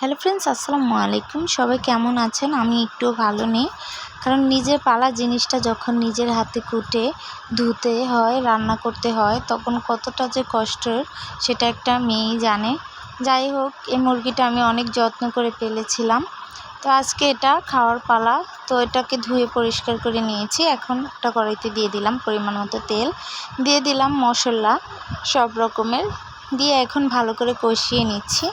Hello friends, আসসালামু আলাইকুম। সবাই কেমন আছেন? আমি একটুও ভালো নেই, কারণ নিজের পালা জিনিসটা যখন নিজের হাতে কুটে ধুতে হয়, রান্না করতে হয়, তখন কতটা যে কষ্টের সেটা একটা মেয়েই জানে। যাই হোক, এই মুরগিটা আমি অনেক যত্ন করে পেলেছিলাম। তো আজকে এটা খাওয়ার পালা। তো এটাকে ধুয়ে পরিষ্কার করে নিয়েছি। এখন একটা কড়াইতে দিয়ে দিলাম পরিমাণ মতো তেল, দিয়ে দিলাম মশলা সব রকমের, দিয়ে এখন ভালো করে কষিয়ে নিচ্ছি।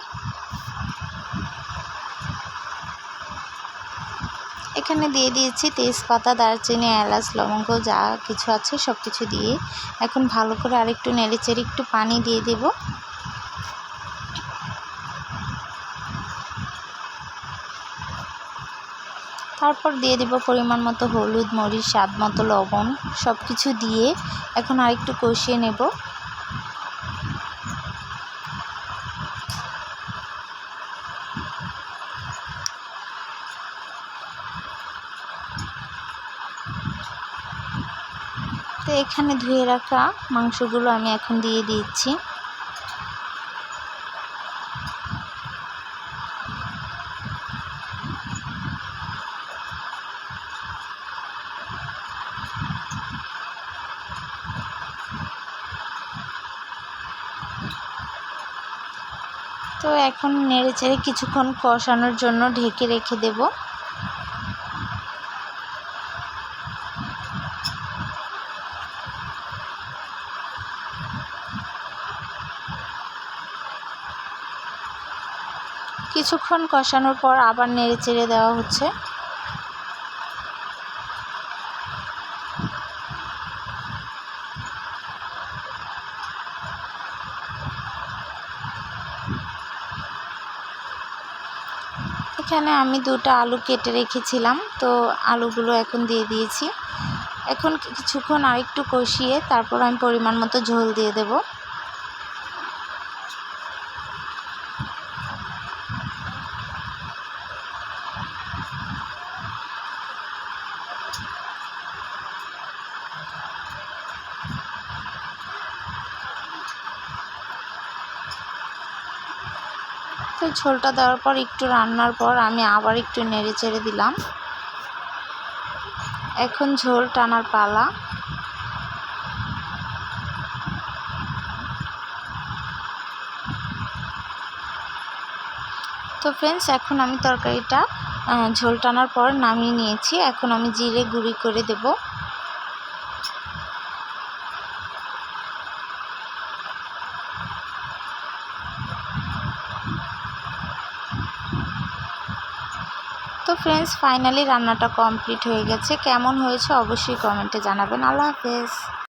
এখানে দিয়ে দিয়েছি তেজপাতা, দারচিনি, এলাচ, লবঙ্গ যা কিছু আছে সব কিছু দিয়ে এখন ভালো করে আরেকটু নেড়েচেড়ে একটু পানি দিয়ে দেব। তারপর দিয়ে দেব পরিমাণ মতো হলুদ, মরিচ, স্বাদ মতো লবণ, সব কিছু দিয়ে এখন আরেকটু কষিয়ে নেব। তো এখানে ধুয়ে রাখা মাংসগুলো আমি এখন দিয়ে দিচ্ছি। তো এখন নেড়েচেড়ে কিছুক্ষণ কষানোর জন্য ঢেকে রেখে দেব। কিছুক্ষণ কষানোর পর আবার নেড়েচেড়ে দেওয়া হচ্ছে। এখানে আমি দুটো আলু কেটে রেখেছিলাম, তো আলুগুলো এখন দিয়ে দিয়েছি। এখন কিছুক্ষণ আরেকটু কষিয়ে তারপর আমি পরিমাণ মতো ঝোল দিয়ে দেব। তো ঝোলটা দেওয়ার পর একটু রান্নার পর আমি আবার একটু নেড়ে চেড়ে দিলাম। এখন ঝোল টানার পালা। তো ফ্রেন্ডস, এখন আমি তরকারিটা ঝোল টানার পর নামিয়ে নিয়েছি। এখন আমি জিরে গুঁড়ি করে দেব। তো ফ্রেন্ডস, ফাইনালি রান্নাটা কমপ্লিট হয়ে গেছে। কেমন হয়েছে অবশ্যই কমেন্টে জানাবেন। আল্লাহ হাফেজ।